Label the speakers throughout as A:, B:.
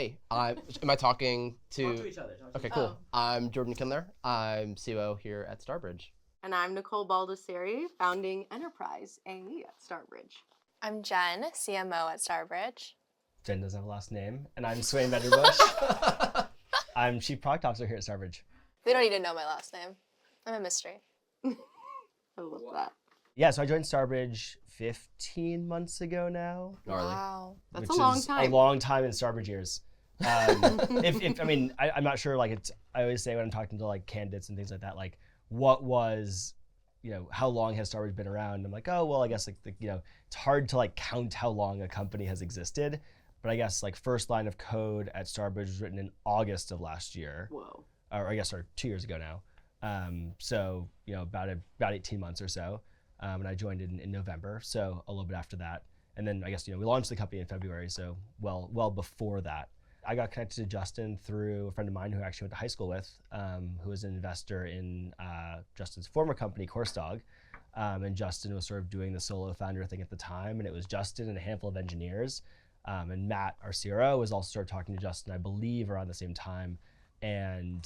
A: Hey, am I talking to...
B: Talk to each other.
A: Okay, cool. I'm Jordan Kindler. I'm COO here at Starbridge.
C: And I'm Nicole Baldassarre, founding Enterprise AE at Starbridge.
D: I'm Jen, CMO at Starbridge.
B: Jen doesn't have a last name. And I'm Sweyn Venderbush. I'm Chief Product Officer here at Starbridge.
D: They don't need to know my last name. I'm a mystery.
C: I love that.
B: Yeah, so I joined Starbridge 15 months ago now.
A: Gnarly.
D: Wow.
C: That's
B: which
C: a long
B: is
C: time.
B: A long time in Starbridge years. I'm not sure, like, I always say when I'm talking to like candidates and things like that, like, what was, how long has Starbridge been around? I'm like, oh, well, I guess like, it's hard to like count how long a company has existed. But I guess like first line of code at Starbridge was written in August of last year.
C: Whoa.
B: Or I guess, 2 years ago now. So, about 18 months or so. And I joined in November, so a little bit after that. And then I guess, we launched the company in February, so well before that. I got connected to Justin through a friend of mine who I actually went to high school with, who was an investor in Justin's former company, CourseDog. And Justin was sort of doing the solo founder thing at the time, and it was Justin and a handful of engineers. And Matt, our CRO, was also started talking to Justin, I believe, around the same time. And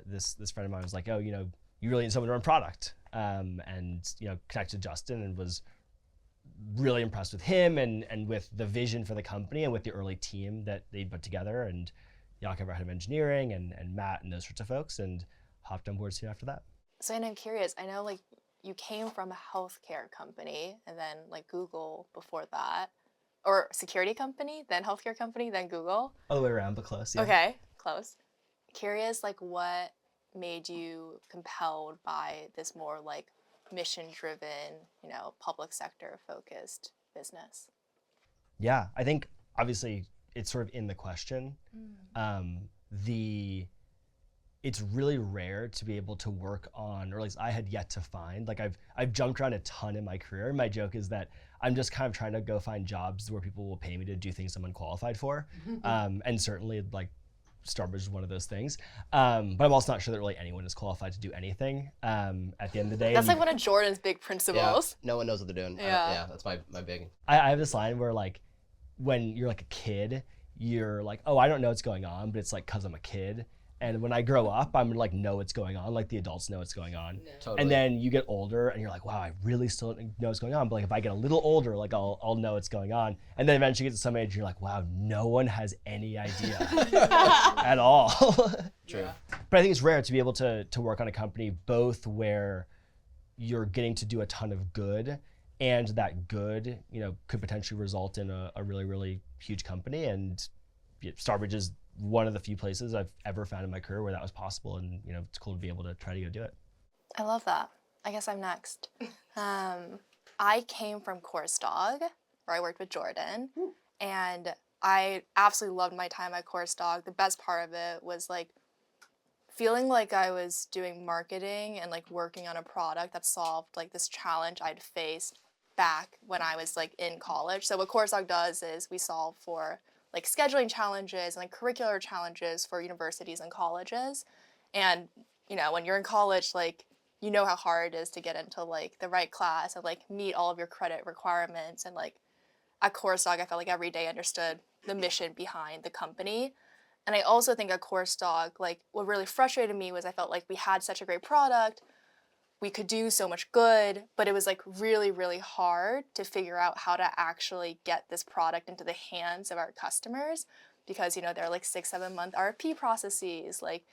B: this friend of mine was like, oh, you really need someone to run product. And connected to Justin and was really impressed with him and with the vision for the company and with the early team that they put together, and Yakov, our head of engineering, and Matt and those sorts of folks, and hopped on board soon after that.
D: So I'm curious, I know like you came from a healthcare company and then like Google before that, or security company, then healthcare company, then Google.
B: All the way around, but close, yeah.
D: Okay, close. Curious, like what made you compelled by this more like mission-driven, public sector focused business?
B: Yeah, I think obviously it's sort of in the question. It's really rare to be able to work on, or at least I had yet to find, like I've jumped around a ton in my career. My joke is that I'm just kind of trying to go find jobs where people will pay me to do things I'm unqualified for. And certainly like Starbridge is one of those things. But I'm also not sure that really anyone is qualified to do anything at the end of the day.
D: That's like one of Jordan's big principles.
A: Yeah, no one knows what they're doing.
D: Yeah.
A: That's my big.
B: I have this line where like, when you're like a kid, you're like, oh, I don't know what's going on, but it's like, cause I'm a kid. And when I grow up, I'm gonna like know what's going on, like the adults know what's going on.
A: No. Totally.
B: And then you get older and you're like, wow, I really still don't know what's going on. But like if I get a little older, like I'll know what's going on. And then eventually you get to some age, you're like, wow, no one has any idea at all.
A: True.
D: Yeah.
B: But I think it's rare to be able to work on a company both where you're getting to do a ton of good, and that good, could potentially result in a really, really huge company. And Starbridge is one of the few places I've ever found in my career where that was possible, and it's cool to be able to try to go do it.
D: I love that. I guess I'm next. I came from CourseDog, where I worked with Jordan, and I absolutely loved my time at CourseDog. The best part of it was like feeling like I was doing marketing and like working on a product that solved like this challenge I'd faced back when I was like in college. So what CourseDog does is we solve for like scheduling challenges and like curricular challenges for universities and colleges. And, when you're in college, like, how hard it is to get into like the right class and like meet all of your credit requirements. And like at CourseDog, I felt like every day I understood the mission behind the company. And I also think at CourseDog, like what really frustrated me was I felt like we had such a great product, we could do so much good, but it was like really, really hard to figure out how to actually get this product into the hands of our customers because, there are like 6-7 month RFP processes, like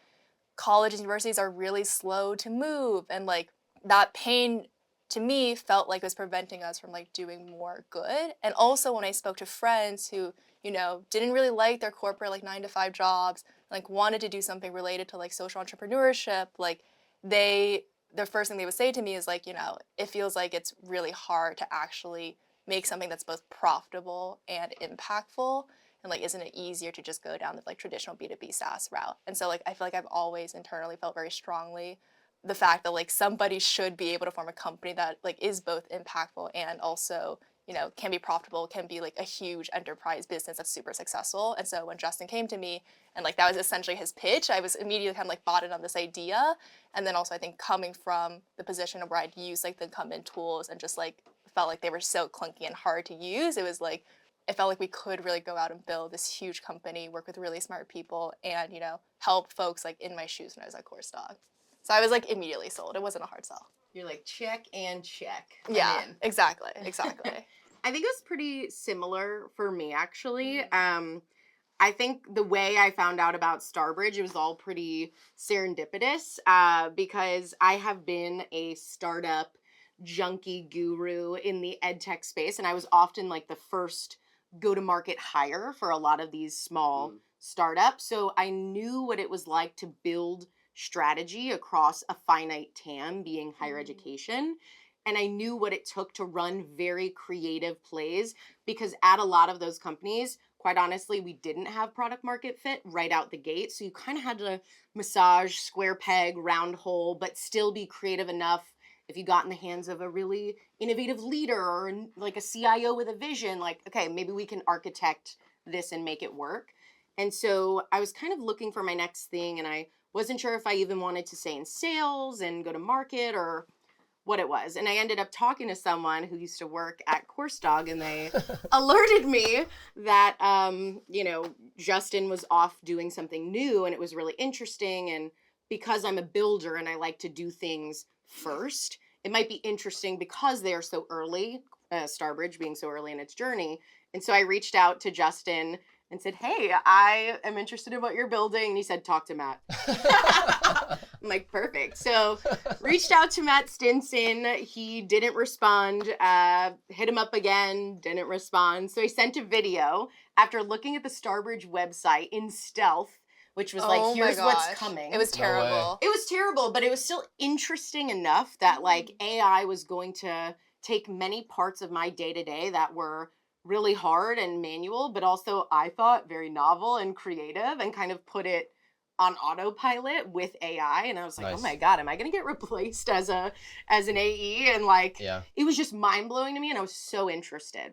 D: colleges and universities are really slow to move. And like that pain to me felt like it was preventing us from like doing more good. And also when I spoke to friends who, didn't really like their corporate like 9-to-5 jobs, like wanted to do something related to like social entrepreneurship, like the first thing they would say to me is like, it feels like it's really hard to actually make something that's both profitable and impactful. And like, isn't it easier to just go down the like traditional B2B SaaS route? And so like, I feel like I've always internally felt very strongly the fact that like somebody should be able to form a company that like is both impactful and also, can be profitable, can be like a huge enterprise business that's super successful. And so when Justin came to me and like that was essentially his pitch, I was immediately kind of like bought in on this idea. And then also I think coming from the position of where I'd use like the incumbent tools and just like felt like they were so clunky and hard to use, it was like it felt like we could really go out and build this huge company, work with really smart people, and, help folks like in my shoes when I was at Course Dog. So I was like immediately sold. It wasn't a hard sell.
C: You're like, check and check. I'm
D: Yeah,
C: in.
D: exactly.
C: I think it was pretty similar for me, actually. I think the way I found out about Starbridge, it was all pretty serendipitous because I have been a startup junkie guru in the ed tech space, and I was often like the first go-to-market hire for a lot of these small startups. So I knew what it was like to build strategy across a finite TAM, being higher education. And I knew what it took to run very creative plays because at a lot of those companies, quite honestly, we didn't have product market fit right out the gate. So you kind of had to massage square peg, round hole, but still be creative enough if you got in the hands of a really innovative leader or like a CIO with a vision, like, okay, maybe we can architect this and make it work. And so I was kind of looking for my next thing, and I wasn't sure if I even wanted to stay in sales and go to market or what it was. And I ended up talking to someone who used to work at Course Dog, and they alerted me that, Justin was off doing something new and it was really interesting. And because I'm a builder and I like to do things first, it might be interesting because they are so early, Starbridge being so early in its journey. And so I reached out to Justin and said, hey, I am interested in what you're building. And he said, talk to Matt. I'm like, perfect. So reached out to Matt Stinson. He didn't respond. Hit him up again, didn't respond. So he sent a video after looking at the Starbridge website in stealth, which was like, here's what's coming.
D: It was terrible.
C: It was terrible, but it was still interesting enough that like AI was going to take many parts of my day-to-day that were really hard and manual, but also I thought very novel and creative, and kind of put it on autopilot with AI. And I was like,
A: Nice.
C: Oh my God, am I gonna get replaced as an AE? And like, it was just mind blowing to me, and I was so interested.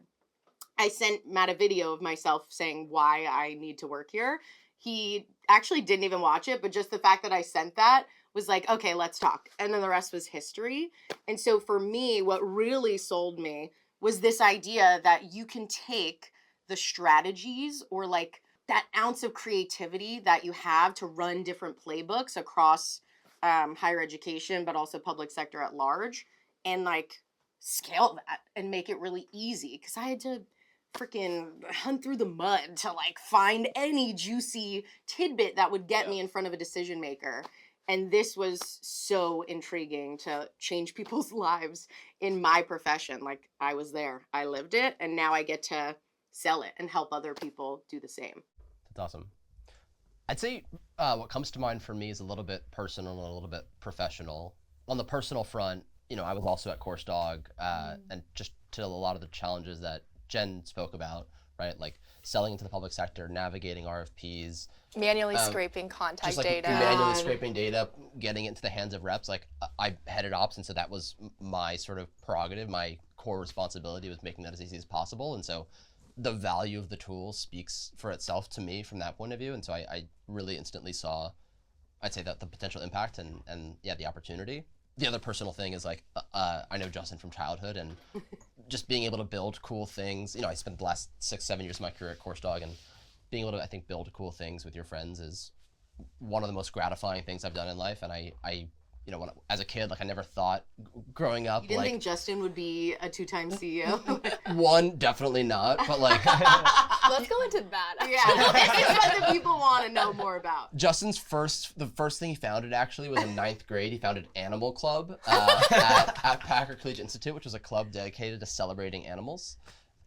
C: I sent Matt a video of myself saying why I need to work here. He actually didn't even watch it, but just the fact that I sent that was like, okay, let's talk. And then the rest was history. And so for me, what really sold me was this idea that you can take the strategies or like that ounce of creativity that you have to run different playbooks across higher education, but also public sector at large, and like scale that and make it really easy. Because I had to freaking hunt through the mud to like find any juicy tidbit that would get me in front of a decision maker. And this was so intriguing to change people's lives in my profession. Like, I was there, I lived it, and now I get to sell it and help other people do the same.
A: That's awesome. I'd say what comes to mind for me is a little bit personal and a little bit professional. On the personal front, I was also at Course Dog, and just to a lot of the challenges that Jen spoke about, right? Like selling into the public sector, navigating RFPs,
D: manually scraping contact data.
A: Manually scraping data, getting it into the hands of reps. Like I headed ops, and so that was my sort of prerogative. My core responsibility was making that as easy as possible. And so the value of the tool speaks for itself to me from that point of view. And so I really instantly saw, I'd say, that the potential impact and the opportunity. The other personal thing is like, I know Justin from childhood, and just being able to build cool things. I spent the last 6-7 years of my career at Course Dog, and being able to, I think, build cool things with your friends is one of the most gratifying things I've done in life. And I when as a kid, like I never thought growing up.
C: You didn't think Justin would be a 2-time CEO?
A: One, definitely not, but like.
D: Let's go into that.
C: Yeah, this is what the people want to know more about.
A: Justin's the first thing he founded actually was in 9th grade. He founded Animal Club at Packer Collegiate Institute, which was a club dedicated to celebrating animals.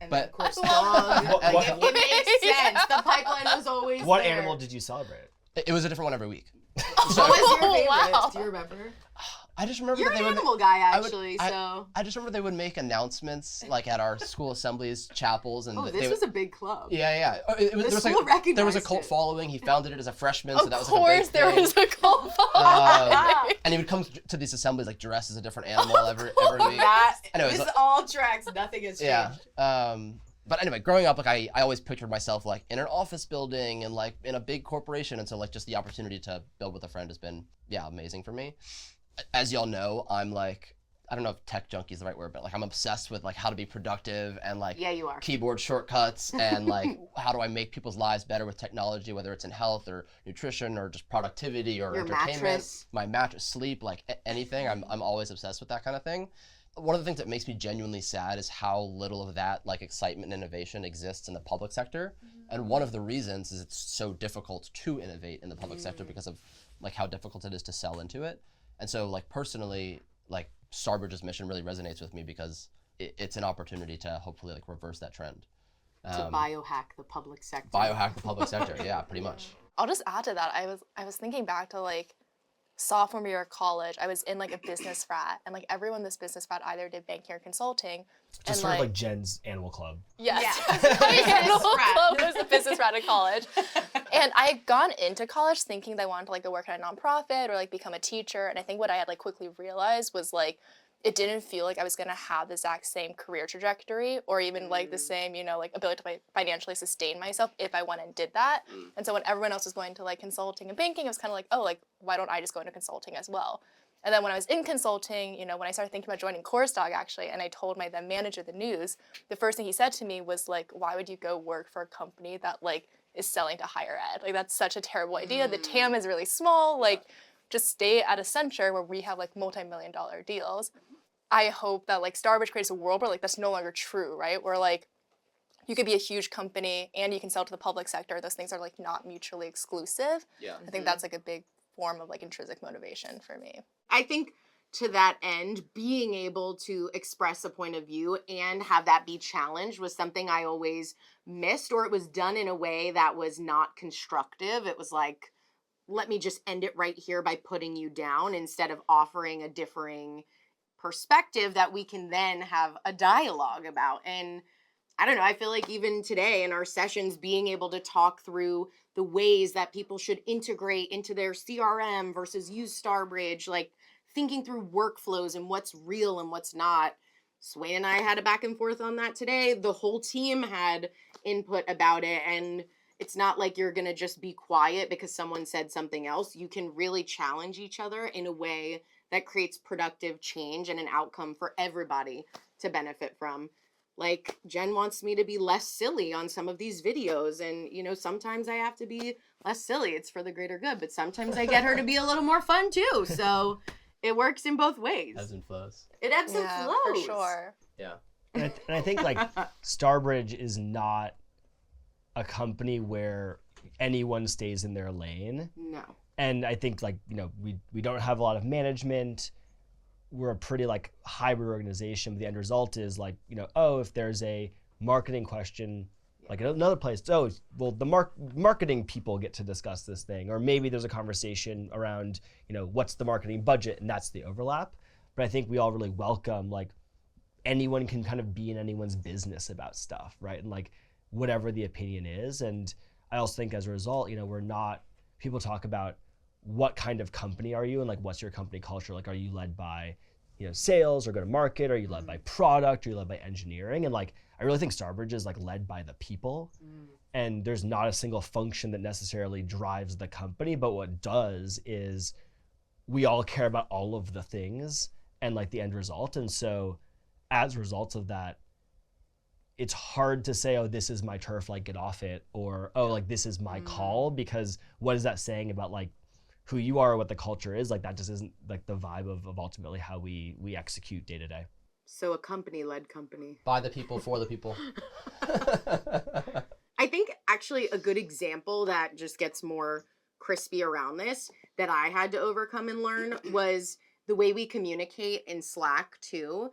C: And
A: but
C: of course, dog. It makes sense. The pipeline was always
B: What
C: there.
B: animal did you celebrate?
A: It was a different one every week.
C: What was your favorite?
D: Wow.
C: Do you remember?
A: I just remember
C: You're
A: that
C: an
A: they would.
C: animal guy, actually,
A: I
C: so.
A: I just remember they would make announcements like at our school assemblies, chapels, and
C: Oh,
A: they
C: this
A: would,
C: was a big club.
A: Yeah.
C: The
A: There was
C: school recognized
A: there was a cult
C: it.
A: following. He founded it as a freshman, so that was
D: Of
A: like a big
D: course, there
A: thing.
D: was a cult following.
A: And he would come to these assemblies like dressed as a different animal every week. Anyways,
C: This all tracks. Nothing has changed.
A: Yeah. But anyway, growing up, like I always pictured myself like in an office building and like in a big corporation, and so like just the opportunity to build with a friend has been amazing for me. As y'all know, I'm like I don't know if tech junkie is the right word, but like I'm obsessed with like how to be productive and like
C: Yeah, you are.
A: keyboard shortcuts and like how do I make people's lives better with technology, whether it's in health or nutrition or just productivity or
C: Your
A: entertainment,
C: mattress.
A: my mattress, sleep, like anything. I'm always obsessed with that kind of thing. One of the things that makes me genuinely sad is how little of that like excitement and innovation exists in the public sector. And one of the reasons is it's so difficult to innovate in the public sector because of like how difficult it is to sell into it. And so like personally, like Starbridge's mission really resonates with me because it's an opportunity to hopefully like reverse that trend.
C: To biohack the public sector.
A: Biohack the public sector, yeah, pretty much.
D: I'll just add to that. I was thinking back to like sophomore year of college. I was in like a business frat, and like everyone in this business frat either did banking or consulting.
B: Just
D: and
B: sort of like Jen's animal club.
D: Yes.
C: Yeah.
D: My animal club was a business frat at college. And I had gone into college thinking that I wanted to like go work at a nonprofit or like become a teacher. And I think what I had like quickly realized was like it didn't feel like I was gonna have the exact same career trajectory or even like the same, you know, like ability to financially sustain myself if I went and did that. And so when everyone else was going to like consulting and banking, it was kind of like, oh, like why don't I just go into consulting as well? And then when I was in consulting, you know, when I started thinking about joining Corstock actually, and I told my then manager the news, the first thing he said to me was like, why would you go work for a company that like is selling to higher ed? Like that's such a terrible idea. The TAM is really small. Like just stay at Accenture where we have like multi-million-dollar deals. I hope that like Starbridge creates a world where like that's no longer true, right? Where like you could be a huge company and you can sell to the public sector. Those things are like not mutually exclusive.
A: Yeah.
D: I think that's like a big form of like intrinsic motivation for me.
C: I think to that end, being able to express a point of view and have that be challenged was something I always missed, or it was done in a way that was not constructive. It was like, let me just end it right here by putting you down instead of offering a differing perspective that we can then have a dialogue about. And I don't know, I feel like even today in our sessions, being able to talk through the ways that people should integrate into their CRM versus use Starbridge, like thinking through workflows and what's real and what's not. Sweyn and I had a back and forth on that today. The whole team had input about it. And it's not like you're going to just be quiet because someone said something else. You can really challenge each other in a way that creates productive change and an outcome for everybody to benefit from. Like Jen wants me to be less silly on some of these videos, and you know, sometimes I have to be less silly. It's for the greater good, but sometimes I get her to be a little more fun too. So it works in both ways.
A: Ebbs and flows.
C: It ebbs and
D: Yeah,
C: flows.
D: for sure.
A: Yeah.
B: And I think like Starbridge is not a company where anyone stays in their lane.
C: No.
B: And I think like, you know, we don't have a lot of management. We're a pretty like hybrid organization. But the end result is like, you know, oh, if there's a marketing question, like another place, oh, well, the marketing people get to discuss this thing. Or maybe there's a conversation around, you know, what's the marketing budget, and that's the overlap. But I think we all really welcome like anyone can kind of be in anyone's business about stuff, right? And like whatever the opinion is. And I also think as a result, you know, we're not, people talk about what kind of company are you and like what's your company culture? Like, are you led by, you know, sales or go to market? Are you led by product? Are you led by engineering? And like, I really think Starbridge is like led by the people. And there's not a single function that necessarily drives the company, but what does is we all care about all of the things and like the end result. And so as a result of that, it's hard to say, oh, this is my turf, like get off it, or oh, like this is my call, because what is that saying about like who you are or what the culture is? Like that just isn't like the vibe of ultimately how we execute day to day.
C: So a company-led company.
A: By the people, for the people.
C: I think actually a good example that just gets more crispy around this that I had to overcome and learn was the way we communicate in Slack too.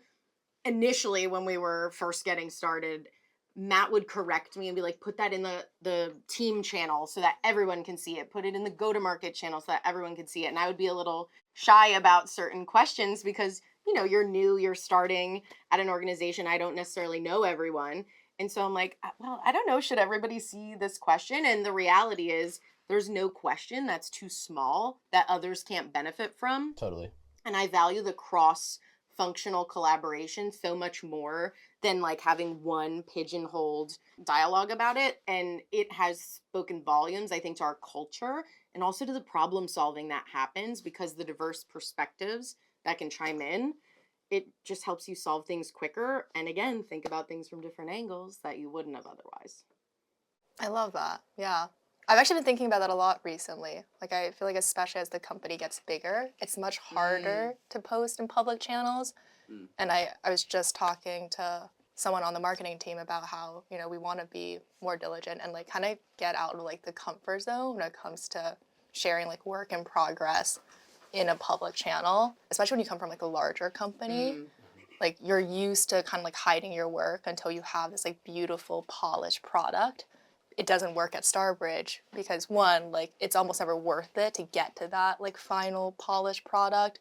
C: Initially, when we were first getting started, Matt would correct me and be like, put that in the team channel so that everyone can see it. Put it in the go-to-market channel so that everyone can see it. And I would be a little shy about certain questions because, you know, you're new, you're starting at an organization. I don't necessarily know everyone. And so I'm like, well, I don't know, should everybody see this question? And the reality is there's no question that's too small that others can't benefit from.
A: Totally.
C: And I value the cross-functional collaboration so much more than like having one pigeonholed dialogue about it. And it has spoken volumes, I think, to our culture and also to the problem solving that happens because the diverse perspectives that can chime in. it just helps you solve things quicker. And again, think about things from different angles that you wouldn't have otherwise.
D: I love that. Yeah. I've actually been thinking about that a lot recently. Like, I feel like especially as the company gets bigger, it's much harder to post in public channels. And I was just talking to someone on the marketing team about how, you know, we want to be more diligent and like kind of get out of like the comfort zone when it comes to sharing like work in progress in a public channel, especially when you come from like a larger company. Like, you're used to kind of like hiding your work until you have this like beautiful polished product. It doesn't work at Starbridge because, one, like, it's almost never worth it to get to that like final polished product.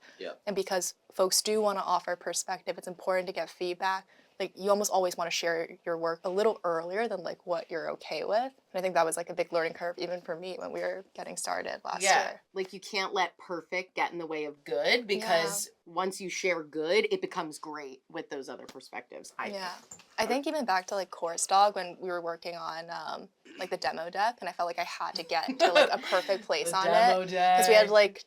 D: And because folks do want to offer perspective, it's important to get feedback. Like, you almost always want to share your work a little earlier than like what you're okay with. And I think that was like a big learning curve even for me when we were getting started last year.
C: Like, you can't let perfect get in the way of good, because once you share good, it becomes great with those other perspectives.
D: I think even back to like Course Dog when we were working on like the demo deck, and I felt like I had to get to like a perfect place on it because we had like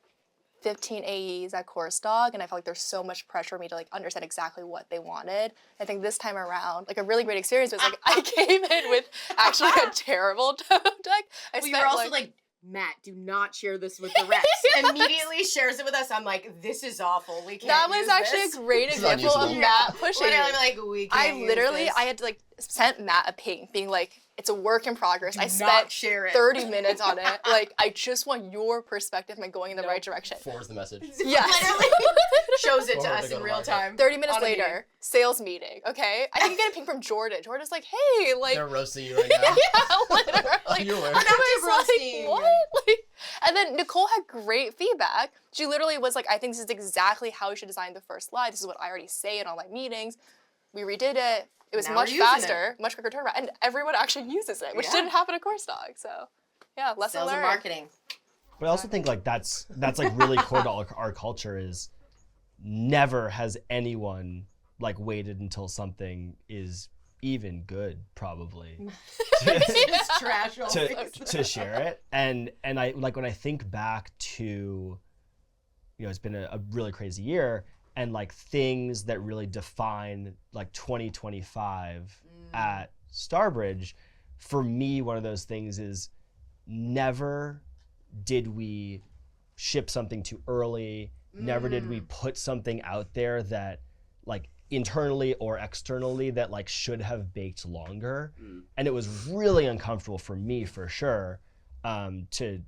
D: 15 AEs at Course Dog, and I felt like there's so much pressure for me to like understand exactly what they wanted. I think this time around, like, a really great experience was like I came in with actually a terrible demo deck.
C: You were also like, Matt, do not share this with the reps. Immediately shares it with us. I'm like, this is awful. We can't.
D: That was actually
C: this.
D: a great example of Matt pushing.
C: Literally, like, we can't.
D: I had to like sent Matt a ping, being like, it's a work in progress. I
C: not
D: spent
C: share it.
D: 30 minutes on it. Like, I just want your perspective and going in the right direction.
A: Forwards the message.
D: Yes.
C: Literally shows it to
A: Forward
C: us
A: to go
C: in
A: to
C: real
A: market.
C: time.
D: 30 minutes
C: On a
D: later,
C: meeting.
D: sales meeting, okay? I can get a ping from Jordan. Jordan's like, hey, like...
A: They're roasting you right now.
D: Yeah, literally.
A: You're aware.
D: And I was
C: roasting.
D: like, what? Like, and then Nicole had great feedback. She literally was like, I think this is exactly how you should design the first slide. This is what I already say in all my meetings. We redid it. It was
C: Now
D: much
C: we're using
D: faster, much quicker turnaround, and everyone actually uses it, which didn't happen at Course Dog. So, yeah, lesson
C: Sales and
D: learned.
C: marketing.
B: But I also think like that's like really core to our culture is never has anyone like waited until something is even good probably
C: It's trash.
B: to share it. And I like when I think back to, you know, it's been a really crazy year, and like things that really define like 2025 at Starbridge, for me, one of those things is never did we ship something too early, never did we put something out there that like internally or externally that like should have baked longer. And it was really uncomfortable for me for sure to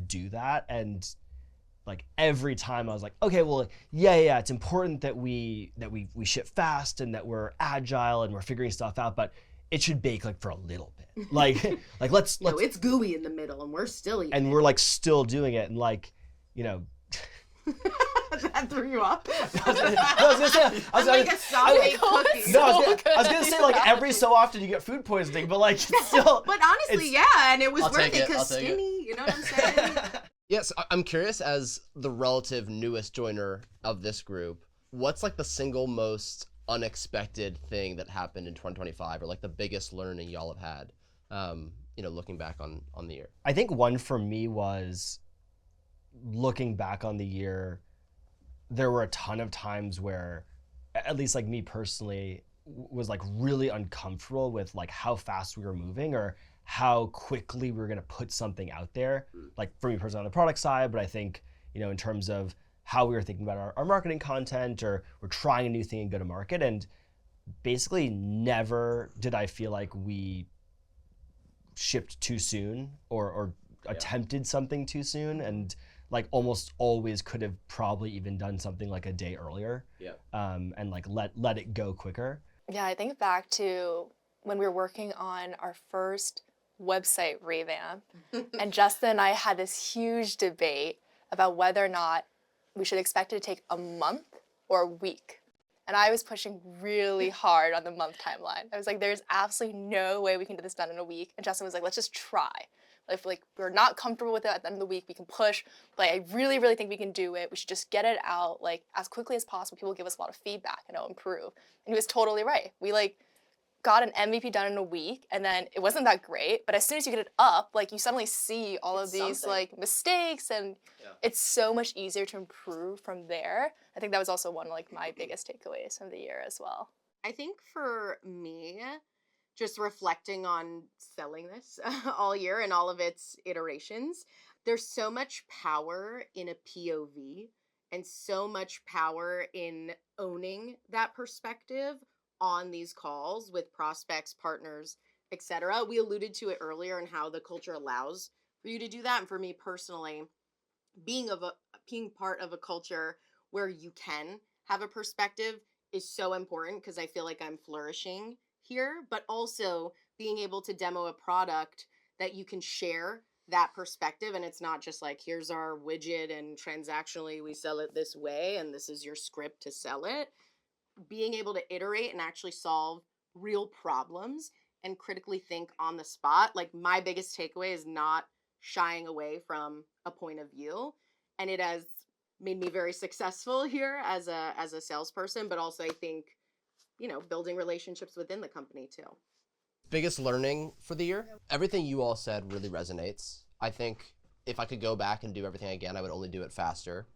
B: do that. And like every time I was like, okay, well, yeah, it's important that we ship fast and that we're agile and we're figuring stuff out, but it should bake like for a little bit. Like let's
C: No, it's gooey in the middle, and we're still eating.
B: and we're like still doing it, and like, you know.
C: That threw you off.
B: I was gonna say,
C: like a soft-baked cookie.
B: No, I was gonna say like every so often you get food poisoning, but like it's still.
C: But honestly, yeah, and it was
A: I'll
C: worth
A: take
C: it
A: it,
C: because
A: I'll take it.
C: skinny. You know what I'm saying?
A: Yes, I'm curious, as the relative newest joiner of this group, what's like the single most unexpected thing that happened in 2025, or like the biggest learning y'all have had, you know, looking back on the year?
B: I think one for me was looking back on the year, there were a ton of times where, at least like me personally, was like really uncomfortable with like how fast we were moving or how quickly we were gonna put something out there. Like for me personally on the product side, but I think, you know, in terms of how we were thinking about our marketing content, or we're trying a new thing and go to market. And basically never did I feel like we shipped too soon or attempted something too soon, and like almost always could have probably even done something like a day earlier. And like let it go quicker.
D: Yeah, I think back to when we were working on our first website revamp, and Justin and I had this huge debate about whether or not we should expect it to take a month or a week. And I was pushing really hard on the month timeline. I was like, there's absolutely no way we can get this done in a week. And Justin was like, let's just try. If like we're not comfortable with it at the end of the week, we can push. But I really, really think we can do it. We should just get it out like as quickly as possible. People give us a lot of feedback and it'll improve. And he was totally right. We like got an MVP done in a week, and then it wasn't that great, but as soon as you get it up, like you suddenly see all
C: It's
D: of these
C: something.
D: like mistakes, and
A: Yeah.
D: it's so much easier to improve from there. I think that was also one of like my biggest takeaways from the year as well.
C: I think for me, just reflecting on selling this all year and all of its iterations, there's so much power in a POV and so much power in owning that perspective on these calls with prospects, partners, etc. We alluded to it earlier and how the culture allows for you to do that. And for me personally, being part of a culture where you can have a perspective is so important because I feel like I'm flourishing here, but also being able to demo a product that you can share that perspective, and it's not just like here's our widget and transactionally we sell it this way and this is your script to sell it. Being able to iterate and actually solve real problems and critically think on the spot. Like my biggest takeaway is not shying away from a point of view, and it has made me very successful here as a salesperson, but also I think, building relationships within the company too.
A: Biggest learning for the year? Everything you all said really resonates. I think if I could go back and do everything again, I would only do it faster.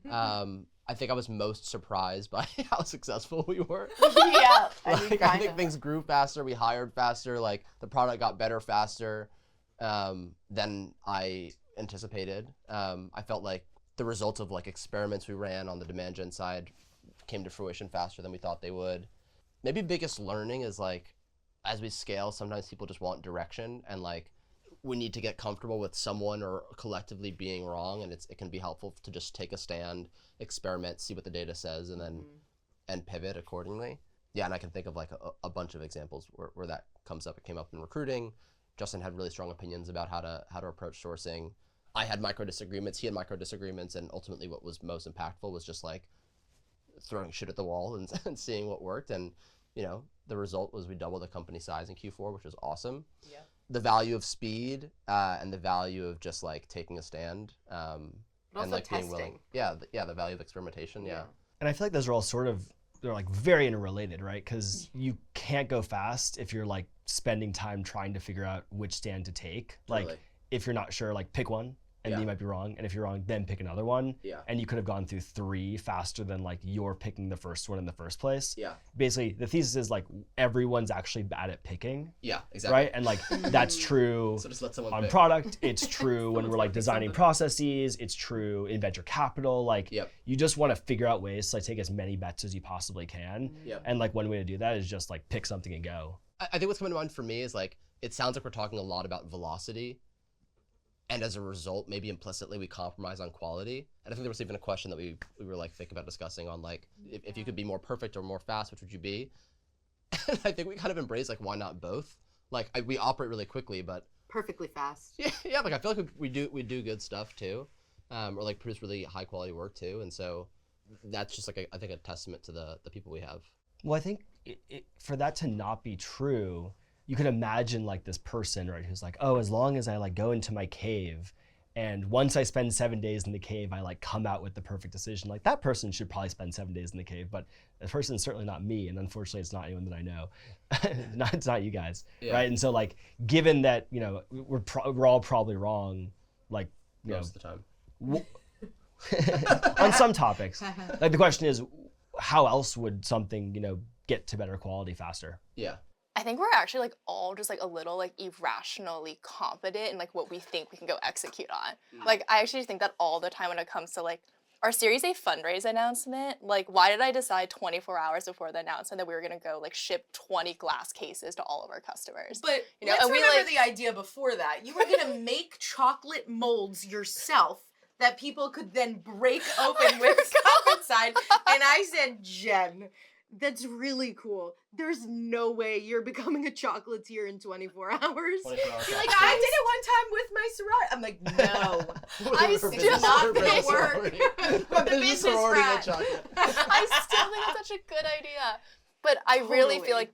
A: I think I was most surprised by how successful we were.
C: Yeah,
A: I think things grew faster, we hired faster, like the product got better faster than I anticipated. I felt like the results of like experiments we ran on the demand gen side came to fruition faster than we thought they would. Maybe biggest learning is like, as we scale, sometimes people just want direction, and like we need to get comfortable with someone or collectively being wrong, and it can be helpful to just take a stand, experiment, see what the data says, and then and pivot accordingly. Yeah, and I can think of like a bunch of examples where that comes up. It came up in recruiting. Justin had really strong opinions about how to approach sourcing. I had micro disagreements, he had micro disagreements, and ultimately what was most impactful was just like throwing shit at the wall and seeing what worked. And the result was we doubled the company size in Q4, which was awesome.
C: Yeah.
A: The value of speed and the value of just like taking a stand and like
C: testing.
A: being willing. Yeah, the value of experimentation. Yeah.
B: And I feel like those are all they're like very interrelated, right? Because you can't go fast if you're like spending time trying to figure out which stand to take. Like
A: Totally.
B: if you're not sure, like pick one and
A: Yeah.
B: you might be wrong. And if you're wrong, then pick another one.
A: Yeah.
B: And you could have gone through 3 faster than like you're picking the first one in the first place.
A: Yeah.
B: Basically, the thesis is like everyone's actually bad at picking,
A: Yeah. Exactly.
B: right? And like that's true
A: So just let someone
B: on
A: pick.
B: product. It's true when
C: Someone's
B: we're like
C: gotta pick
B: designing
C: something.
B: processes. It's true in venture capital. Like
A: Yep.
B: you just want to figure out ways to like take as many bets as you possibly can.
A: Yep.
B: And like one way to do that is just like pick something and go.
A: I think what's coming to mind for me is like, it sounds like we're talking a lot about velocity, and as a result, maybe implicitly we compromise on quality. And I think there was even a question that we were like thinking about discussing on like, if you could be more perfect or more fast, which would you be? And I think we kind of embrace like, why not both? Like we operate really quickly, but
C: Perfectly fast.
A: yeah, like I feel like we do good stuff too, or like produce really high quality work too. And so that's just like I think a testament to the people we have.
B: Well, I think for that to not be true, you could imagine like this person, right, who's like, oh, as long as I like go into my cave and once I spend 7 days in the cave, I like come out with the perfect decision. Like that person should probably spend 7 days in the cave, but that person is certainly not me. And unfortunately, it's not anyone that I know. It's not you guys,
A: Yeah.
B: right? And so like, given that, we're all probably wrong, like,
A: Most of the time.
B: on some topics, like the question is, how else would something, get to better quality faster?
A: Yeah.
D: I think we're actually like all just like a little like irrationally confident in like what we think we can go execute on. Like I actually think that all the time when it comes to like our Series A fundraise announcement. Like why did I decide 24 hours before the announcement that we were gonna go like ship 20 glass cases to all of our customers?
C: But
D: You know,
C: let's
D: and we,
C: remember
D: like-
C: the idea before that. You were gonna make chocolate molds yourself that people could then break open with stuff inside. And I said, Jen, that's really cool. There's no way you're becoming a chocolatier in 24 hours.
A: 24 hours.
C: You're like, I did it one time with my sorority. I'm like, no. I
A: For
C: still
A: business-
C: not
A: for
C: gonna
A: business
C: work.
A: sorority.
C: For the business
A: sorority
C: frat.
A: with chocolate.
D: I still think it's such a good idea. But I really
C: Totally.
D: feel like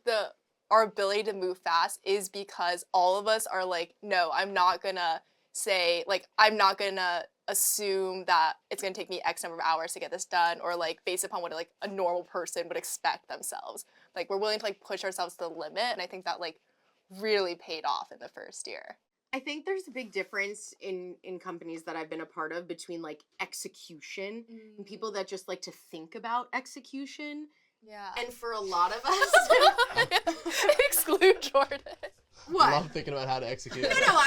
D: our ability to move fast is because all of us are like, no, I'm not gonna say, like, I'm not gonna assume that it's going to take me X number of hours to get this done, or like based upon what like a normal person would expect themselves. Like we're willing to like push ourselves to the limit, and I think that like really paid off in the first year.
C: I think there's a big difference in companies that I've been a part of between like execution and people that just like to think about execution.
D: Yeah.
C: And for a lot of us,
D: exclude Jordan.
C: What?
A: Love thinking about how to execute.
C: No,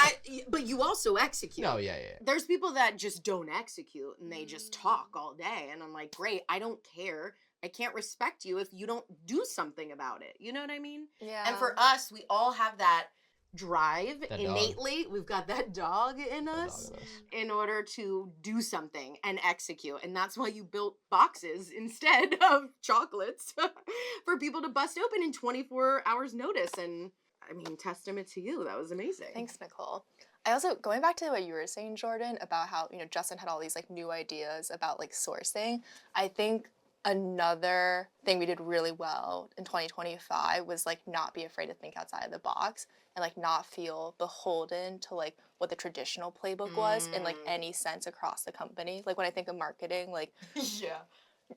C: but you also execute.
A: No, yeah.
C: There's people that just don't execute and they just talk all day. And I'm like, great, I don't care. I can't respect you if you don't do something about it. You know what I mean?
D: Yeah.
C: And for us, we all have that drive
A: That
C: innately. We've got that dog in us in order to do something and execute. And that's why you built boxes instead of chocolates for people to bust open in 24 hours notice. And I mean, testament to you. That was amazing.
D: Thanks, Nicole. I also, going back to what you were saying, Jordan, about how, you know, Justin had all these like new ideas about like sourcing. I think another thing we did really well in 2025 was like not be afraid to think outside of the box and like not feel beholden to like what the traditional playbook was in like any sense across the company. Like when I think of marketing, like
C: Yeah.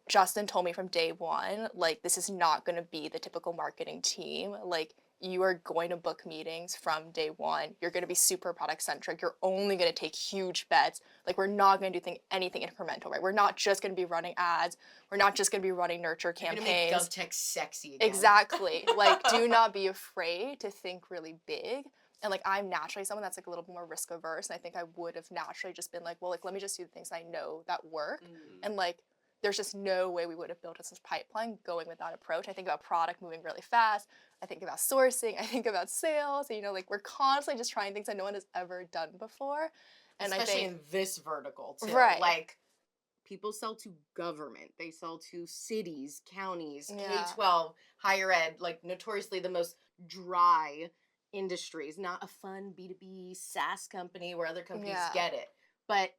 D: Justin told me from day one, like this is not going to be the typical marketing team. Like you are going to book meetings from day one. You're going to be super product centric. You're only going to take huge bets. Like we're not going to do anything incremental, right? We're not just going to be running ads. We're not just going to be running nurture campaigns.
C: You're going to make GovTech sexy again.
D: Exactly. Like do not be afraid to think really big. And like I'm naturally someone that's like a little bit more risk averse, and I think I would have naturally just been like, well, like let me just do the things I know that work. And like there's just no way we would have built this pipeline going with that approach. I think about product moving really fast. I think about sourcing. I think about sales. And, you know, like we're constantly just trying things that no one has ever done before. And
C: especially
D: I think,
C: in this vertical too.
D: Right.
C: Like people sell to government. They sell to cities, counties,
D: Yeah.
C: K-12, higher ed, like notoriously the most dry industries. Not a fun B2B SaaS company where other companies get it. But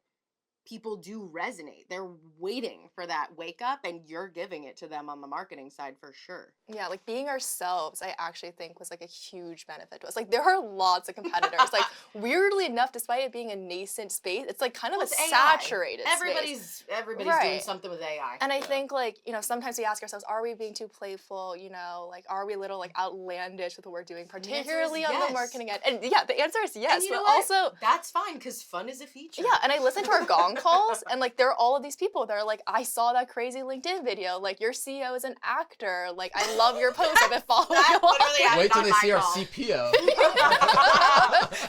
C: people do resonate. They're waiting for that wake up, and you're giving it to them on the marketing side for sure.
D: yeah, like being ourselves, I actually think was like a huge benefit to us. Like there are lots of competitors. Like weirdly enough, despite it being a nascent space, it's like kind of a saturated space.
C: Everybody's
D: Right.
C: doing something with AI.
D: And I think like, you know, sometimes we ask ourselves, are we being too playful? You know, like are we a little like outlandish with what we're doing, particularly on the marketing end? And yeah, the answer is yes.
C: And you
D: but
C: know what?
D: also
C: that's fine because fun is a feature.
D: yeah, and I listen to our gong calls, and like there are all of these people that are like, I saw that crazy LinkedIn video. Like your CEO is an actor. Like I love your post. I've been following you.
A: Wait till they see our CPO.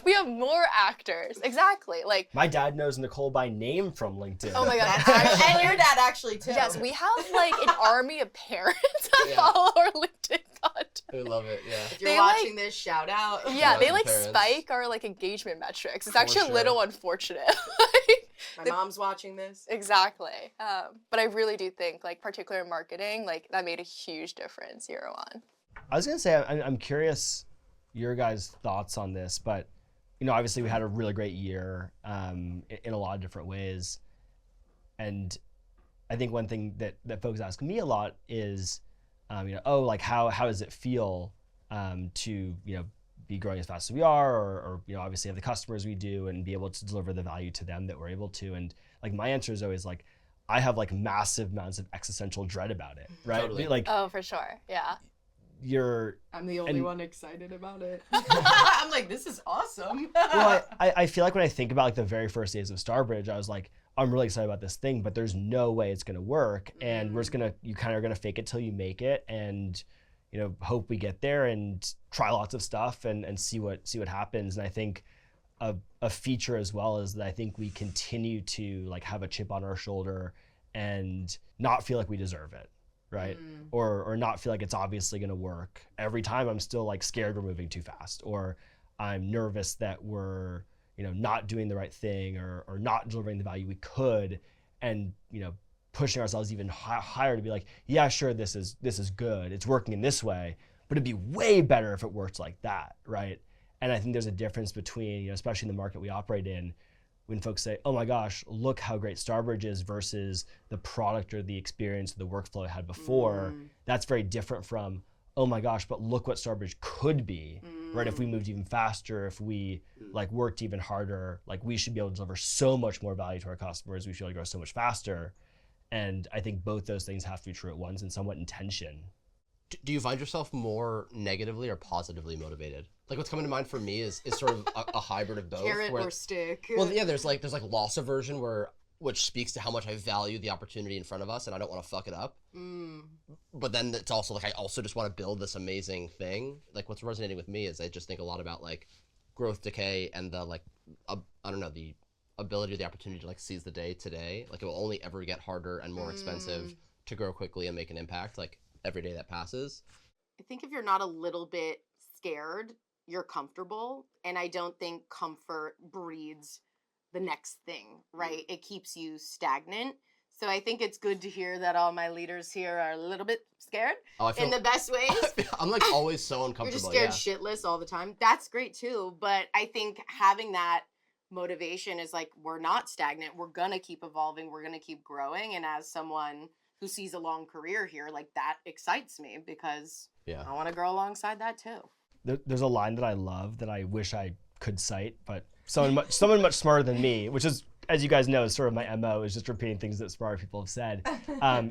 D: We have more actors. Exactly. Like
B: My dad knows Nicole by name from LinkedIn.
D: oh my god.
C: And your dad actually too.
D: Yes, we have like an army of parents that follow our LinkedIn content.
A: I love it, yeah.
C: If you're
D: They,
C: watching this, shout out.
D: Yeah,
A: Love
D: they
A: the
D: like
A: parents.
D: spike our like engagement metrics. It's
A: For
D: actually
A: sure.
D: a little unfortunate.
C: My mom's watching this.
D: Exactly. But I really do think, like, particularly in marketing, like, that made a huge difference year one.
B: I was gonna say, I'm curious your guys' thoughts on this, but you know, obviously we had a really great year in a lot of different ways, and I think one thing that folks ask me a lot is, you know, oh, like how does it feel to, you know, be growing as fast as we are, or you know, obviously have the customers we do and be able to deliver the value to them that we're able to. And like my answer is always like, I have like massive amounts of existential dread about it, right?
A: Totally.
B: Like
D: Oh, for sure. Yeah.
C: I'm the only
B: and-
C: one excited about it. I'm like, this is awesome.
B: well, I feel like when I think about like the very first days of Starbridge, I was like, I'm really excited about this thing, but there's no way it's gonna work, and we're just you kind of are gonna fake it till you make it, and you know, hope we get there and try lots of stuff and see what happens. And I think a feature as well is that I think we continue to like have a chip on our shoulder and not feel like we deserve it, right? Or not feel like it's obviously gonna work. Every time I'm still like scared we're moving too fast, or I'm nervous that we're, you know, not doing the right thing or not delivering the value we could, and you know, pushing ourselves even higher to be like, yeah, sure, this is good, it's working in this way, but it'd be way better if it worked like that, right? And I think there's a difference between, you know, especially in the market we operate in, when folks say, oh my gosh, look how great Starbridge is versus the product or the experience or the workflow I had before. That's very different from, oh my gosh, but look what Starbridge could be, right? If we moved even faster, if we like worked even harder, like we should be able to deliver so much more value to our customers. We should be able to grow so much faster. And I think both those things have to be true at once and somewhat in tension.
A: Do you find yourself more negatively or positively motivated? Like what's coming to mind for me is sort of a hybrid of both.
C: Carrot or stick.
A: Well, yeah, there's like loss aversion which speaks to how much I value the opportunity in front of us and I don't want to fuck it up. But then it's also like I also just want to build this amazing thing. Like what's resonating with me is I just think a lot about like growth decay and the like I don't know, the ability or the opportunity to like seize the day today. Like it will only ever get harder and more expensive to grow quickly and make an impact like every day that passes.
C: I think if you're not a little bit scared, you're comfortable. And I don't think comfort breeds the next thing, right? It keeps you stagnant. So I think it's good to hear that all my leaders here are a little bit scared in the best ways.
A: I'm like always so uncomfortable.
C: You're just scared shitless all the time. That's great too. But I think having that motivation is like, we're not stagnant. We're going to keep evolving. We're going to keep growing. And as someone who sees a long career here, like that excites me because I want to grow alongside that too.
B: There's a line that I love that I wish I could cite, but someone much smarter than me, which is, as you guys know, is sort of my MO, is just repeating things that smarter people have said,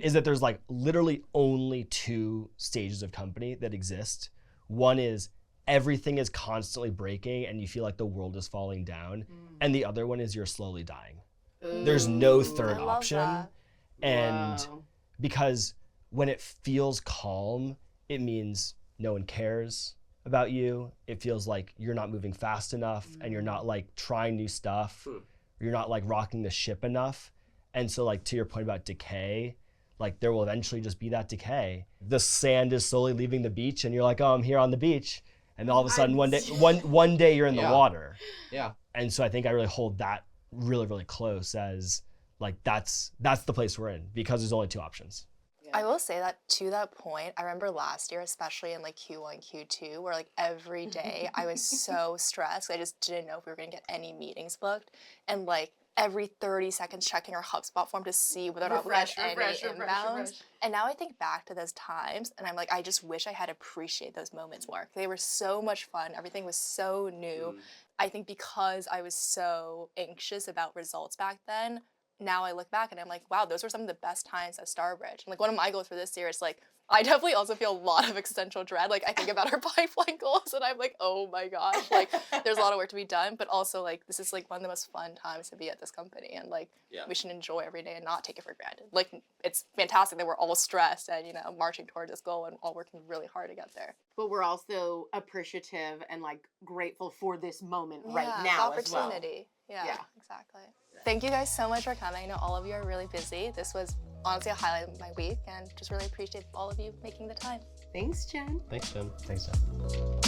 B: is that there's like literally only two stages of company that exist. One is everything is constantly breaking and you feel like the world is falling down. And the other one is you're slowly dying. There's no third option.
D: That.
B: And because when it feels calm, it means no one cares about you. It feels like you're not moving fast enough and you're not like trying new stuff. You're not like rocking the ship enough. And so like to your point about decay, like there will eventually just be that decay. The sand is slowly leaving the beach and you're like, oh, I'm here on the beach. And all of a sudden one day you're in the water.
A: Yeah.
B: And so I think I really hold that really, really close as like that's the place we're in because there's only two options.
D: I will say that to that point, I remember last year, especially in like Q1, Q2, where like every day I was so stressed. I just didn't know if we were gonna get any meetings booked. And like every 30 seconds checking our HubSpot form to see whether or not we had any inbounds. And now I think back to those times and I'm like, I just wish I had appreciated those moments more. They were so much fun. Everything was so new. I think because I was so anxious about results back then, now I look back and I'm like, wow, those were some of the best times at Starbridge. And like one of my goals for this year is like, I definitely also feel a lot of existential dread. Like I think about our pipeline goals and I'm like, oh my gosh, like there's a lot of work to be done, but also like this is like one of the most fun times to be at this company and like we should enjoy every day and not take it for granted. Like it's fantastic that we're all stressed and, you know, marching toward this goal and all working really hard to get there.
C: But we're also appreciative and like grateful for this moment right now as well.
D: Opportunity. Yeah, exactly. Thank you guys so much for coming. I know all of you are really busy. This was honestly a highlight of my week and just really appreciate all of you making the time.
C: Thanks, Jen.
A: Thanks, Jen.
B: Thanks, Jen.